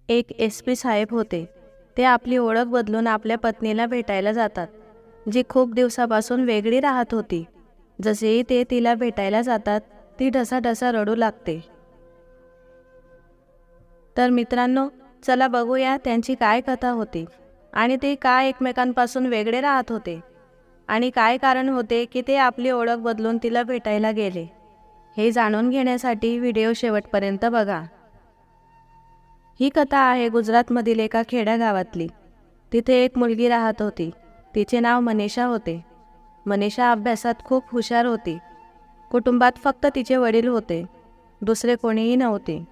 एक SP साहेब होते. ते आपली ओळख बदलून आपल्या पत्नीला भेटायला जातात, जी खूप दिवसापासून वेगळी राहत होती. जसेही ते तिला भेटायला जातात, ती ढसाढसा रडू लागते. तर मित्रांनो, चला बघूया त्यांची काय कथा होती आणि ते का एकमेकांपासून वेगळे राहत होते आणि काय कारण होते की ते आपली ओळख बदलून तिला भेटायला गेले. हे जाणून घेण्यासाठी व्हिडिओ शेवटपर्यंत बघा. ही कथा आहे गुजरातमधील एका खेड्यागावातली. तिथे एक मुलगी राहत होती. तिचे नाव मनीषा होते. मनीषा अभ्यासात खूप हुशार होती. कुटुंबात फक्त तिचे वडील होते, दुसरे कोणीही नव्हते.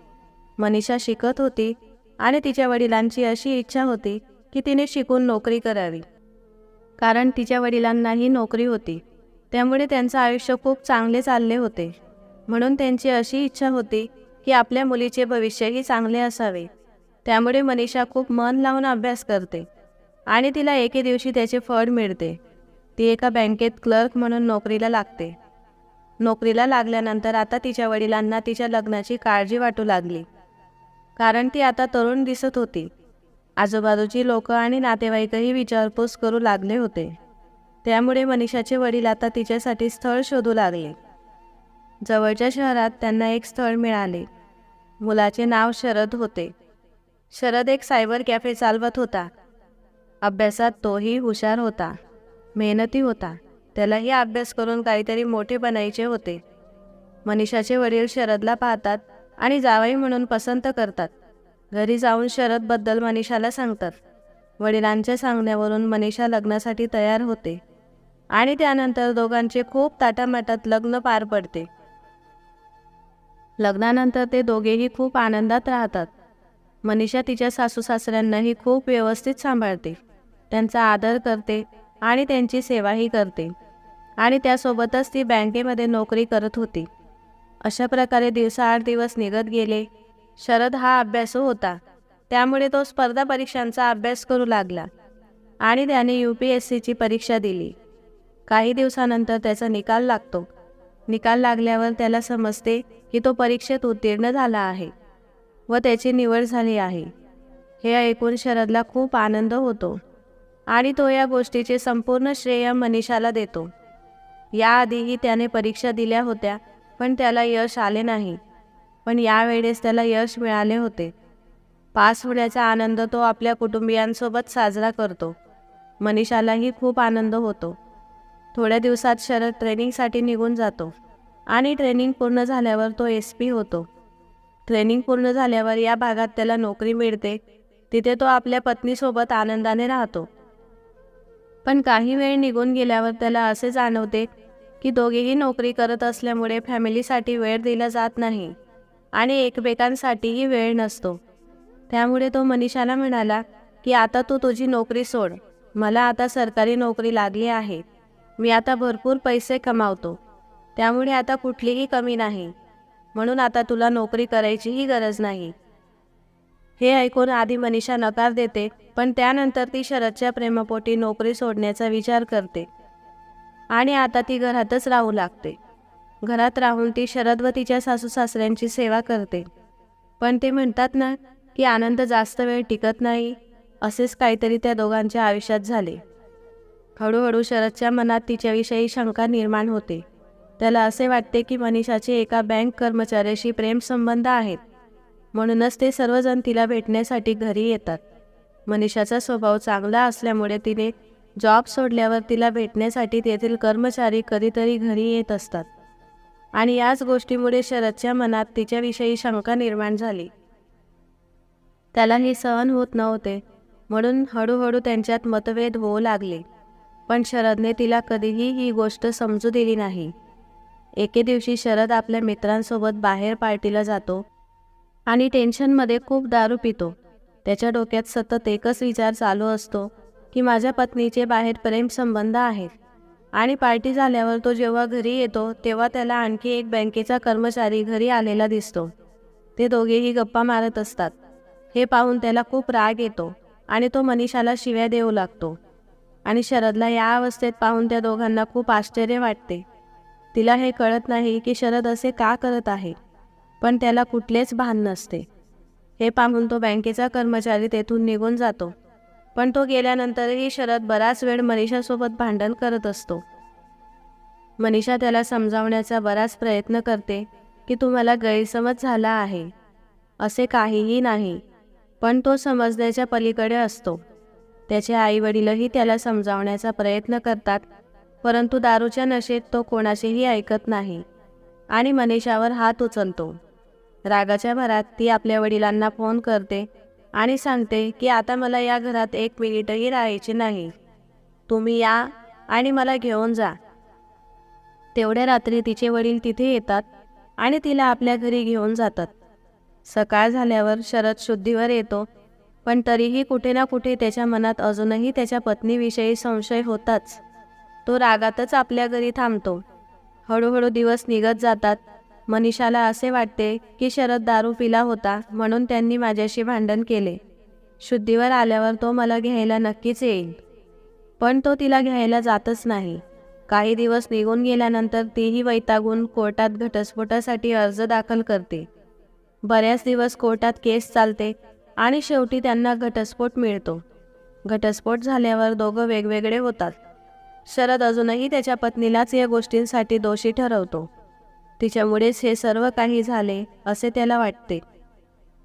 मनीषा शिकत होती आणि तिच्या वडिलांची अशी इच्छा होती की तिने शिकून नोकरी करावी. कारण तिच्या वडिलांनाही नोकरी होती, त्यामुळे त्यांचं आयुष्य खूप चांगले चालले होते. म्हणून त्यांची अशी इच्छा होती की आपल्या मुलीचे भविष्यही चांगले असावे. त्यामुळे मनीषा खूप मन लावून अभ्यास करते आणि तिला एके दिवशी त्याचे फळ मिळते. ती एका बँकेत क्लर्क म्हणून नोकरीला लागते. नोकरीला लागल्यानंतर आता तिच्या वडिलांना तिच्या लग्नाची काळजी वाटू लागली, कारण ती आता तरुण दिसत होती. आजूबाजूची लोक आणि नातेवाईकही विचारपूस करू लागले होते. त्यामुळे मनीषाचे वडील आता तिच्यासाठी स्थळ शोधू लागले. जवळच्या शहरात त्यांना एक स्थळ मिळाले. मुलाचे नाव शरद होते. शरद एक सायबर कॅफे चालवत होता. अभ्यासात तोही हुशार होता, मेहनती होता. त्यालाही अभ्यास करून काहीतरी मोठे बनायचे होते. मनीषाचे वडील शरदला पाहतात आणि जावई म्हणून पसंत करतात. घरी जाऊन शरदबद्दल मनीषाला सांगतात. वडिलांच्या सांगण्यावरून मनीषा लग्नासाठी तयार होते आणि त्यानंतर दोघांचे खूप ताटामाटात लग्न पार पडते. लग्नानंतर ते दोघेही खूप आनंदात राहतात. मनीषा तिच्या सासूसासऱ्यांनाही खूप व्यवस्थित सांभाळते, त्यांचा आदर करते आणि त्यांची सेवाही करते आणि त्यासोबतच ती बँकेमध्ये नोकरी करत होती. अशा प्रकारे दिवसाआड दिवस निघत गेले. शरद हा अभ्यासू होता, त्यामुळे तो स्पर्धा परीक्षांचा अभ्यास करू लागला आणि त्याने UPSCची परीक्षा दिली. काही दिवसानंतर त्याचा निकाल लागतो. निकाल लागल्यावर त्याला समजते की तो परीक्षेत उत्तीर्ण झाला आहे व त्याची निवड झाली आहे. हे ऐकून शरदला खूप आनंद होतो आणि तो या गोष्टीचे संपूर्ण श्रेय मनीषाला देतो. याआधीही त्याने परीक्षा दिल्या होत्या, पण त्याला यश आले नाही. पण यावेळेस त्याला यश मिळाले होते. पास होण्याचा आनंद तो आपल्या कुटुंबियांसोबत साजरा करतो. मनीषालाही खूप आनंद होतो. थोड्या दिवसात शरद ट्रेनिंगसाठी निघून जातो आणि ट्रेनिंग पूर्ण झाल्यावर तो SP होतो. ट्रेनिंग पूर्ण झाल्यावर या भागात त्याला नोकरी मिळते. तिथे तो आपल्या पत्नीसोबत आनंदाने राहतो. पण काही वेळ निघून गेल्यावर त्याला असे जाणवते की दोघेही नोकरी करत असल्यामुळे फॅमिलीसाठी वेळ दिला जात नाही आणि एकमेकांसाठीही वेळ नसतो. त्यामुळे तो मनीषाला म्हणाला की आता तू तुझी नोकरी सोड. मला आता सरकारी नोकरी लागली आहे. मी आता भरपूर पैसे कमावतो, त्यामुळे आता कुठलीही कमी नाही. म्हणून आता तुला नोकरी करायचीही गरज नाही. हे ऐकून आधी मनीषा नकार देते, पण त्यानंतर ती शरदच्या प्रेमापोटी नोकरी सोडण्याचा विचार करते आणि आता ती घरातच राहू लागते. घरात राहून ती शरद व तिच्या सासूसासऱ्यांची सेवा करते. पण ते म्हणतात ना की आनंद जास्त वेळ टिकत नाही, असेच काहीतरी त्या दोघांच्या आयुष्यात झाले. हळूहळू शरदच्या मनात तिच्याविषयी शंका निर्माण होते. त्याला असे वाटते की मनीषाचे एका बँक कर्मचाऱ्याशी प्रेमसंबंध आहेत, म्हणूनच ते सर्वजण तिला भेटण्यासाठी घरी येतात. मनीषाचा स्वभाव चांगला असल्यामुळे तिने जॉब सोडल्यावर तिला भेटण्यासाठी तेथील कर्मचारी कधीतरी घरी येत असतात आणि याच गोष्टीमुळे शरदच्या मनात तिच्याविषयी शंका निर्माण झाली. त्याला हे सहन होत नव्हते, म्हणून हळूहळू त्यांच्यात मतभेद होऊ लागले. पण शरदने तिला कधीही ही गोष्ट समजू दिली नाही. एके दिवशी शरद आपल्या मित्रांसोबत बाहेर पार्टीला जातो आणि टेन्शनमध्ये खूप दारू पितो. त्याच्या डोक्यात सतत एकच विचार चालू असतो की माझ्या पत्नीचे बाहेर प्रेमसंबंध आहेत. आणि पार्टी झाल्यावर तो जेव्हा घरी येतो तेव्हा त्याला आणखी एक बँकेचा कर्मचारी घरी आलेला दिसतो. ते दोघेही गप्पा मारत असतात. हे पाहून त्याला खूप राग येतो आणि तो मनीषाला शिव्या देऊ लागतो. आणि शरदला या अवस्थेत पाहून त्या दोघांना खूप आश्चर्य वाटते. तिला हे कळत नाही की शरद असे का करत आहे, पण त्याला कुठलेच भान नसते. हे पाहून तो बँकेचा कर्मचारी तेथून निघून जातो. पण तो गेल्यानंतरही शरद बराच वेळ मनीषासोबत भांडण करत असतो. मनीषा त्याला समजावण्याचा बराच प्रयत्न करते की तुम्हाला गैरसमज झाला आहे, असे काहीही नाही. पण तो समजण्याच्या पलीकडे असतो. त्याचे आईवडीलही त्याला समजावण्याचा प्रयत्न करतात, परंतु दारूच्या नशेत तो कोणाचेही ऐकत नाही आणि मनीषावर हात उचलतो. रागाच्या भरात ती आपल्या वडिलांना फोन करते आणि सांगते की आता मला या घरात 1 मिनिटही राहायचे नाही. तुम्ही या आणि मला घेऊन जा. तेवढ्या रात्री तिचे वडील तिथे येतात आणि तिला आपल्या घरी घेऊन जातात. सकाळ झाल्यावर शरद शुद्धीवर येतो, पण तरीही कुठे ना कुठे त्याच्या मनात अजूनही त्याच्या पत्नीविषयी संशय होताच. तो रागातच आपल्या घरी थांबतो. हळूहळू दिवस निघत जातात. मनीषाला असे वाटते की शरद दारू पिला होता म्हणून त्यांनी माझ्याशी भांडण केले. शुद्धीवर आल्यावर तो मला घ्यायला नक्कीच येईल. पण तो तिला घ्यायला जातच नाही. काही दिवस निघून गेल्यानंतर तीही वैतागून कोर्टात घटस्फोटासाठी अर्ज दाखल करते. बऱ्याच दिवस कोर्टात केस चालते आणि शेवटी त्यांना घटस्फोट मिळतो. घटस्फोट झाल्यावर दोघं वेगवेगळे होतात. शरद अजूनही त्याच्या पत्नीलाच या गोष्टींसाठी दोषी ठरवतो. तिच्यामुळेच हे सर्व काही झाले असे त्याला वाटते.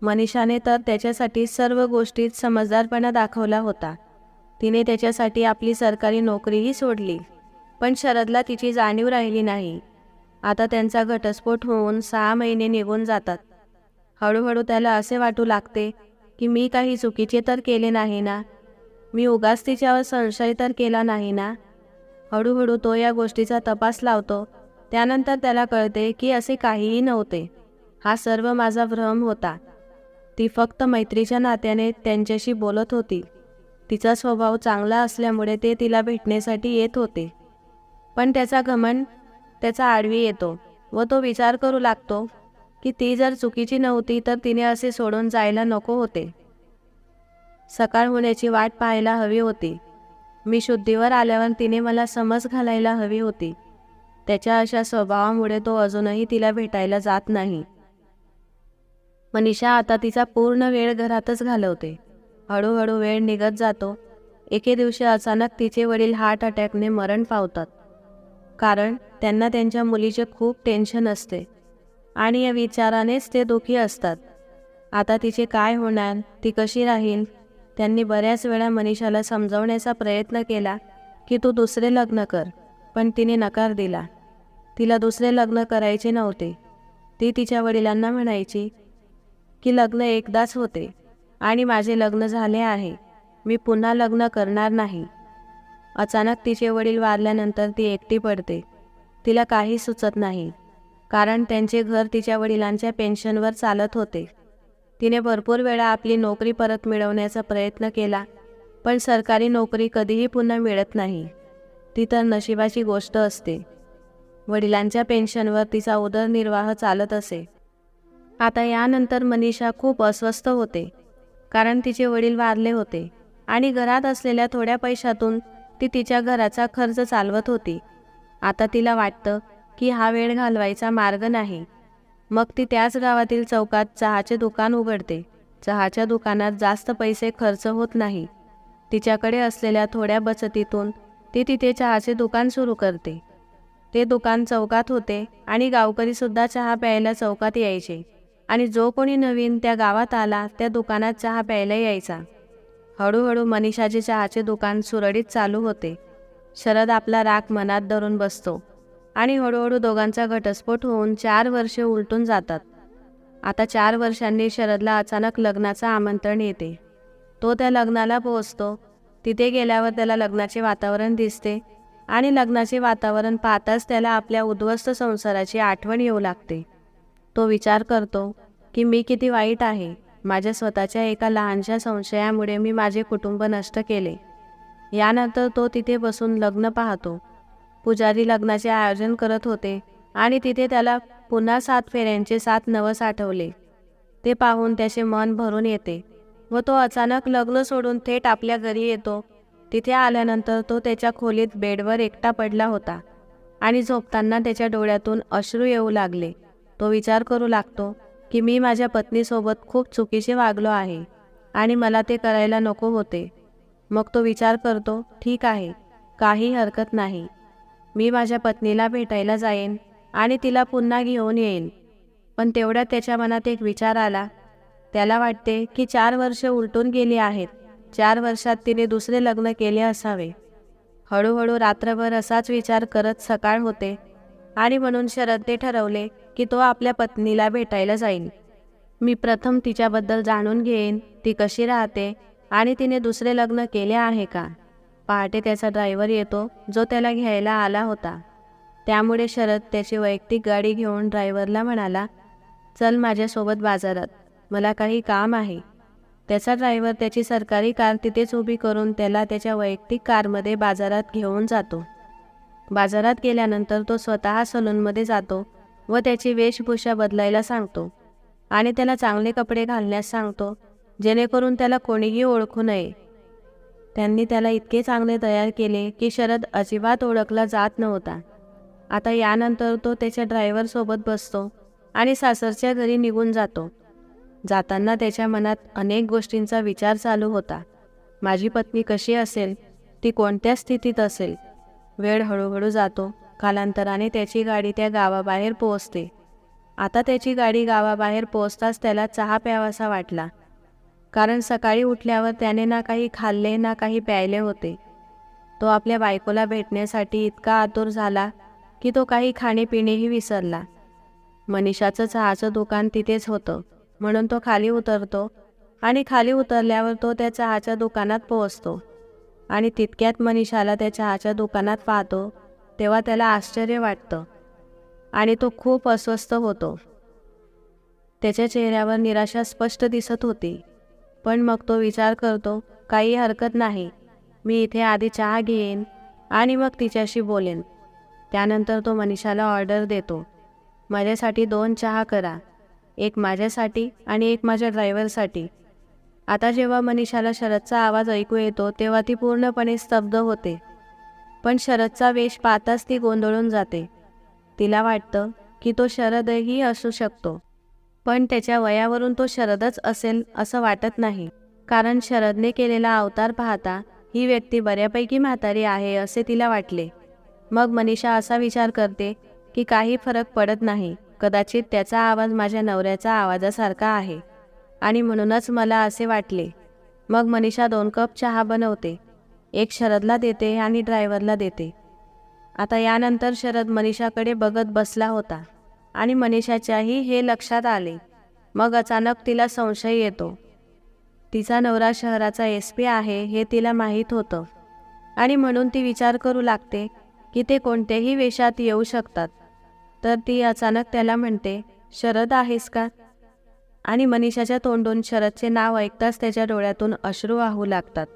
मनीषाने तर त्याच्यासाठी सर्व गोष्टीत समजदारपणा दाखवला होता. तिने त्याच्यासाठी आपली सरकारी नोकरीही सोडली, पण शरदला तिची जाणीव राहिली नाही. आता त्यांचा घटस्फोट होऊन 6 महिने निघून जातात. हळूहळू त्याला असे वाटू लागते की मी काही चुकीचे तर केले नाही ना, मी उगाच तिच्यावर संशय तर केला नाही ना. हळूहळू तो या गोष्टीचा तपास लावतो. त्यानंतर त्याला कळते की असे काहीही नव्हते. हा सर्व माझा भ्रम होता. ती फक्त मैत्रीच्या नात्याने त्यांच्याशी बोलत होती. तिचा स्वभाव चांगला असल्यामुळे ते तिला भेटण्यासाठी येत होते. पण त्याचा घमंड त्याचा आडवी येतो व तो विचार करू लागतो की ती जर चुकीची नव्हती तर तिने असे सोडून जायला नको होते. सकाळ होण्याची वाट पाहायला हवी होती. मी शुद्धीवर आल्यावर तिने मला समज घालायला हवी होती. त्याच्या अशा स्वभावामुळे तो अजूनही तिला भेटायला जात नाही. मनीषा आता तिचा पूर्ण वेळ घरातच घालवते. हळूहळू वेळ निघत जातो. एके दिवशी अचानक तिचे वडील हार्ट अटॅकने मरण पावतात. कारण त्यांना त्यांच्या मुलीचे खूप टेन्शन असते आणि या विचारानेच ते दुःखी असतात. आता तिचे काय होणार, ती कशी राहील. त्यांनी बऱ्याच वेळा मनीषाला समजावण्याचा प्रयत्न केला की तू दुसरे लग्न कर, पण तिने नकार दिला. तिला दुसरे लग्न करायचे नव्हते. ती तिच्या वडिलांना म्हणायची की लग्न एकदाच होते आणि माझे लग्न झाले आहे, मी पुन्हा लग्न करणार नाही. अचानक तिचे वडील वारल्यानंतर ती एकटी पडते. तिला काही सुचत नाही, कारण त्यांचे घर तिच्या वडिलांच्या पेन्शनवर चालत होते. तिने भरपूर वेळा आपली नोकरी परत मिळवण्याचा प्रयत्न केला, पण सरकारी नोकरी कधीही पुन्हा मिळत नाही. ती तर नशिबाची गोष्ट असते. वडिलांच्या पेन्शनवर तिचा उदरनिर्वाह चालत असे. आता यानंतर मनीषा खूप अस्वस्थ होते, कारण तिचे वडील वारले होते आणि घरात असलेल्या थोड्या पैशातून ती तिच्या घराचा खर्च चालवत होती. आता तिला वाटतं की हा वेळ घालवायचा मार्ग नाही. मग ती त्याच गावातील चौकात चहाचे दुकान उघडते. चहाच्या दुकानात जास्त पैसे खर्च होत नाही. तिच्याकडे असलेल्या थोड्या बचतीतून ती तिथे चहाचे दुकान सुरू करते. ते दुकान चौकात होते आणि गावकरीसुद्धा चहा प्यायला चौकात यायचे आणि जो कोणी नवीन त्या गावात आला त्या दुकानात चहा प्यायला यायचा. हळूहळू मनीषाचे चहाचे दुकान सुरळीत चालू होते. शरद आपला राग मनात धरून बसतो आणि हळूहळू दोघांचा घटस्फोट होऊन 4 वर्षे उलटून जातात. आता 4 वर्षांनी शरदला अचानक लग्नाचं आमंत्रण येते. तो त्या लग्नाला पोहोचतो. तिथे गेल्यावर त्याला लग्नाचे वातावरण दिसते आणि लग्नाचे वातावरण पाहताच त्याला आपल्या उद्ध्वस्त संसाराची आठवण येऊ लागते. तो विचार करतो की मी किती वाईट आहे. माझ्या स्वतःच्या एका लहानशा संशयामुळे मी माझे कुटुंब नष्ट केले. यानंतर तो तिथे बसून लग्न पाहतो. पुजारी लग्नाचे आयोजन करत होते आणि तिथे त्याला पुन्हा 7 फेऱ्यांचे 7 नवस आठवले. ते पाहून त्याचे मन भरून येते व तो अचानक लग्न सोडून थेट आपल्या घरी येतो. तिथे आल्यानंतर तो त्याच्या खोलीत बेडवर एकटा पडला होता आणि झोपताना त्याच्या डोळ्यातून अश्रू येऊ लागले. तो विचार करू लागतो की मी माझ्या पत्नीसोबत खूप चुकीचे वागलो आहे आणि मला ते करायला नको होते. मग तो विचार करतो, ठीक आहे, काही हरकत नाही, मी माझ्या पत्नीला भेटायला जाईन आणि तिला पुन्हा घेऊन येईन. पण तेवढ्यात त्याच्या मनात एक विचार आला. त्याला वाटते की 4 वर्ष उलटून गेली आहेत. 4 वर्षात तिने दुसरे लग्न केले असावे. हळूहळू रात्रभर असाच विचार करत सकाळ होते आणि म्हणून शरदने ठरवले की तो आपल्या पत्नीला भेटायला जाईल. मी प्रथम तिच्याबद्दल जाणून घेईन, ती कशी राहते आणि तिने दुसरे लग्न केले आहे का. पहाटे त्याचा ड्रायव्हर येतो जो त्याला घ्यायला आला होता. त्यामुळे शरद त्याची वैयक्तिक गाडी घेऊन ड्रायव्हरला म्हणाला, चल माझ्यासोबत बाजारात, मला काही काम आहे. त्याचा ड्रायव्हर त्याची सरकारी कार तिथेच उभी करून त्याला त्याच्या वैयक्तिक कारमध्ये बाजारात घेऊन जातो. बाजारात गेल्यानंतर तो स्वतः सलूनमध्ये जातो व त्याची वेशभूषा बदलायला सांगतो आणि त्याला चांगले कपडे घालण्यास सांगतो, जेणेकरून त्याला कोणीही ओळखू नये. त्यांनी त्याला इतके चांगले तयार केले की शरद अजिबात ओळखला जात नव्हता. आता यानंतर तो त्याच्या ड्रायव्हरसोबत बसतो आणि सासरच्या घरी निघून जातो. जाताना त्याच्या मनात अनेक गोष्टींचा विचार चालू होता. माझी पत्नी कशी असेल, ती कोणत्या स्थितीत असेल. वेळ हळूहळू जातो. कालांतराने त्याची गाडी त्या गावाबाहेर पोहोचते. आता त्याची गाडी गावाबाहेर पोहोचताच त्याला चहा प्यावासा वाटला, कारण सकाळी उठल्यावर त्याने ना काही खाल्ले ना काही प्यायले होते. तो आपल्या बायकोला भेटण्यासाठी इतका आतुर झाला की तो काही खाणेपिणेही विसरला. मनीषाचं चहाचं दुकान तिथेच होतं, म्हणून तो खाली उतरतो आणि खाली उतरल्यावर तो त्या चहाच्या दुकानात पोहोचतो आणि तितक्यात मनीषाला त्या चहाच्या दुकानात पाहतो. तेव्हा त्याला आश्चर्य वाटतं आणि तो खूप अस्वस्थ होतो. त्याच्या चेहऱ्यावर निराशा स्पष्ट दिसत होती. पण मग तो विचार करतो, काही हरकत नाही, मी इथे आधी चहा घेईन आणि मग तिच्याशी बोलेन. त्यानंतर तो मनीषाला ऑर्डर देतो, माझ्यासाठी 2 चहा करा, एक माझ्यासाठी आणि एक माझ्या ड्रायव्हरसाठी. आता जेव्हा मनीषाला शरदचा आवाज ऐकू येतो तेव्हा ती पूर्णपणे स्तब्ध होते. पण शरदचा वेश पाहताच ती गोंधळून जाते. तिला वाटतं की तो शरदही असू शकतो, पण त्याच्या वयावरून तो शरदच असेल असं वाटत नाही, कारण शरदने केलेला अवतार पाहता ही व्यक्ती बऱ्यापैकी म्हातारी आहे असे तिला वाटले. मग मनीषा असा विचार करते की काही फरक पडत नाही, कदाचित त्याचा आवाज माझ्या नवऱ्याचा आवाजासारखा आहे आणि म्हणूनच मला असे वाटले. मग मनीषा 2 कप चहा बनवते, एक शरदला देते आणि ड्रायव्हरला देते. आता यानंतर शरद मनीषाकडे बघत बसला होता आणि मनीषाच्याही हे लक्षात आले. मग अचानक तिला संशय येतो. तिचा नवरा शहराचा SP आहे हे तिला माहीत होतं आणि म्हणून ती विचार करू लागते की ते कोणत्याही वेशात येऊ शकतात. तर ती अचानक त्याला म्हणते, शरद आहेस का? आणि मनीषाच्या तोंडून शरदचे नाव ऐकताच त्याच्या डोळ्यातून अश्रू वाहू लागतात.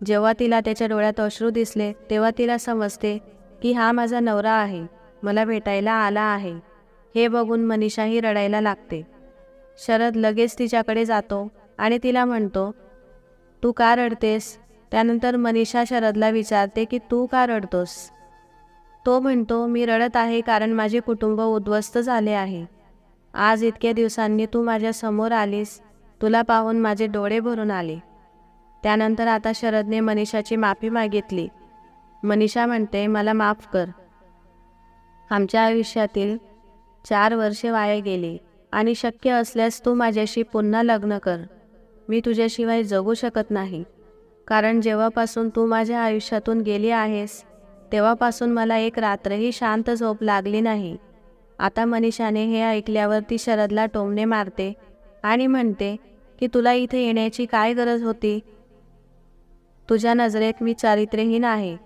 जेव्हा तिला त्याच्या डोळ्यात अश्रू दिसले तेव्हा तिला समजते की हा माझा नवरा आहे, मला भेटायला आला आहे. हे बघून मनीषाही रडायला लागते. शरद लगेच तिच्याकडे जातो आणि तिला म्हणतो, तू का रडतेस? त्यानंतर मनीषा शरदला विचारते की तू का रडतोस? तो म्हणतो, मी रडत आहे कारण माझे कुटुंब उद्ध्वस्त झाले आहे. आज इतक्या दिवसांनी तू माझ्या समोर आलीस, तुला पाहून माझे डोळे भरून आले. त्यानंतर आता शरदने मनीषाची माफी मागितली. मनीषा म्हणते, मला माफ कर. आमच्या आयुष्यातील 4 वर्षे वाया गेली आणि शक्य असल्यास तू माझ्याशी पुन्हा लग्न कर. मी तुझ्याशिवाय जगू शकत नाही, कारण जेव्हापासून तू माझ्या आयुष्यातून गेली आहेस तेव्हापासून मला एक रात्रही शांत झोप लागली नाही. आता मनीषाने हे ऐकल्यावर ती शरदला टोमणे मारते आणि म्हणते की तुला इथे येण्याची काय गरज होती? तुझ्या नजरेत मी चारित्र्यहीन आहे.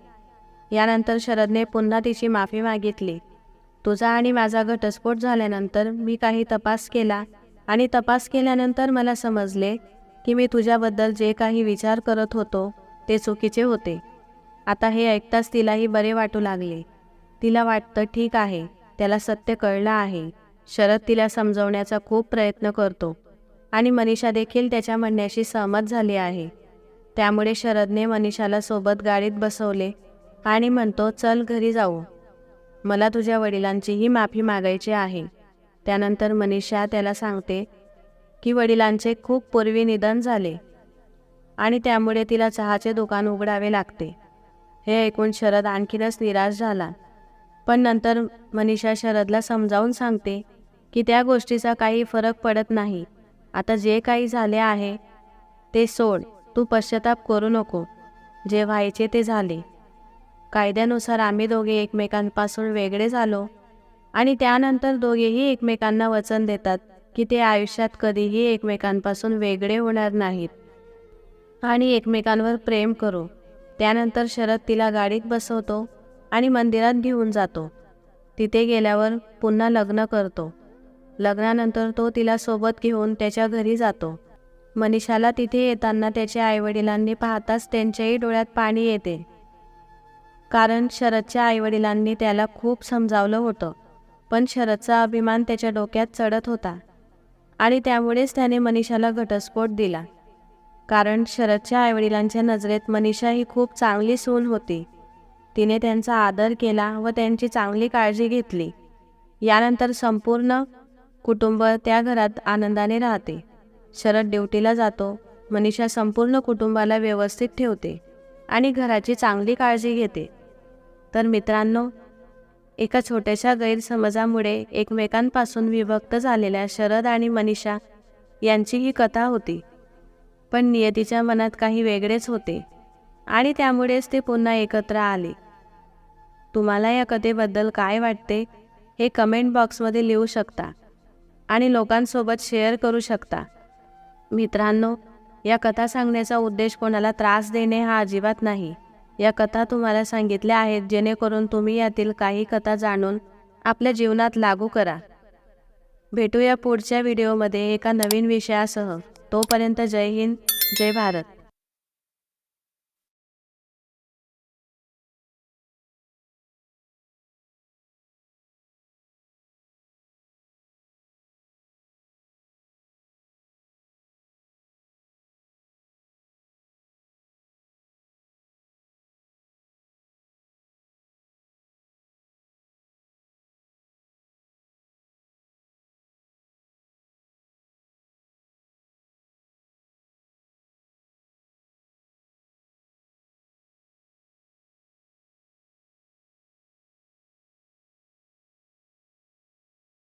यानंतर शरदने पुन्हा तिची माफी मागितली. तुझा आणि माझा घटस्फोट झाल्यानंतर मी काही तपास केला आणि तपास केल्यानंतर मला समजले की मी तुझ्याबद्दल जे काही विचार करत होतो ते चुकीचे होते. आता हे ऐकताच तिलाही बरे वाटू लागले. तिला वाटतं ठीक आहे, त्याला सत्य कळलं आहे. शरद तिला समजवण्याचा खूप प्रयत्न करतो आणि मनीषा देखील त्याच्या म्हणण्याशी सहमत झाली आहे. त्यामुळे शरदने मनीषाला सोबत गाडीत बसवले आणि म्हणतो, चल घरी जाऊ, मला तुझ्या वडिलांचीही माफी मागायची आहे. त्यानंतर मनीषा त्याला सांगते की वडिलांचे खूप पूर्वी निधन झाले आणि त्यामुळे तिला चहाचे दुकान उघडावे लागते. हे ऐकून शरद आणखीनच निराश झाला. पण नंतर मनीषा शरदला समजावून सांगते की त्या गोष्टीचा काही फरक पडत नाही. आता जे काही झाले आहे ते सोड, तू पश्चाताप करू नको. जे व्हायचे ते झाले. कायद्यानुसार आम्ही दोघे एकमेकांपासून वेगळे झालो आणि त्यानंतर दोघेही एकमेकांना वचन देतात की ते आयुष्यात कधीही एकमेकांपासून वेगळे होणार नाहीत आणि एकमेकांवर प्रेम करू. त्यानंतर शरद तिला गाडीत बसवतो आणि मंदिरात घेऊन जातो. तिथे गेल्यावर पुन्हा लग्न करतो. लग्नानंतर तो तिला सोबत घेऊन त्याच्या घरी जातो. मनीषाला तिथे येताना त्याच्या आईवडिलांनी पाहताच त्यांच्याही डोळ्यात पाणी येते, कारण शरदच्या आईवडिलांनी त्याला खूप समजावलं होतं. पण शरदचा अभिमान त्याच्या डोक्यात चढत होता आणि त्यामुळेच त्याने मनीषाला घटस्फोट दिला. कारण शरदच्या आईवडिलांच्या नजरेत मनीषा ही खूप चांगली सून होती. तिने त्यांचा आदर केला व त्यांची चांगली काळजी घेतली. यानंतर संपूर्ण कुटुंब त्या घरात आनंदाने राहते. शरद ड्युटीला जातो. मनीषा संपूर्ण कुटुंबाला व्यवस्थित ठेवते आणि घराची चांगली काळजी घेते. तर मित्रांनो, एका छोट्याशा गैरसमजामुळे एकमेकांपासून विभक्त झालेल्या शरद आणि मनीषा यांची ही कथा होती. पण नियतीच्या मनात काही वेगळेच होते आणि त्यामुळेच ते पुन्हा एकत्र आले. तुम्हाला या कथेबद्दल काय वाटते हे कमेंट बॉक्समध्ये लिहू शकता आणि लोकांसोबत शेअर करू शकता. मित्रांनो, या कथा सांगण्याचा उद्देश कोणाला त्रास देणे हा अजिबात नाही. या कथा तुम्हाला सांगितल्या आहेत जेणेकरून तुम्ही यातील काही कथा जाणून आपल्या जीवनात लागू करा. भेटूया पुढच्या व्हिडिओमध्ये एका नवीन विषयासह. तोपर्यंत जय हिंद, जय भारत.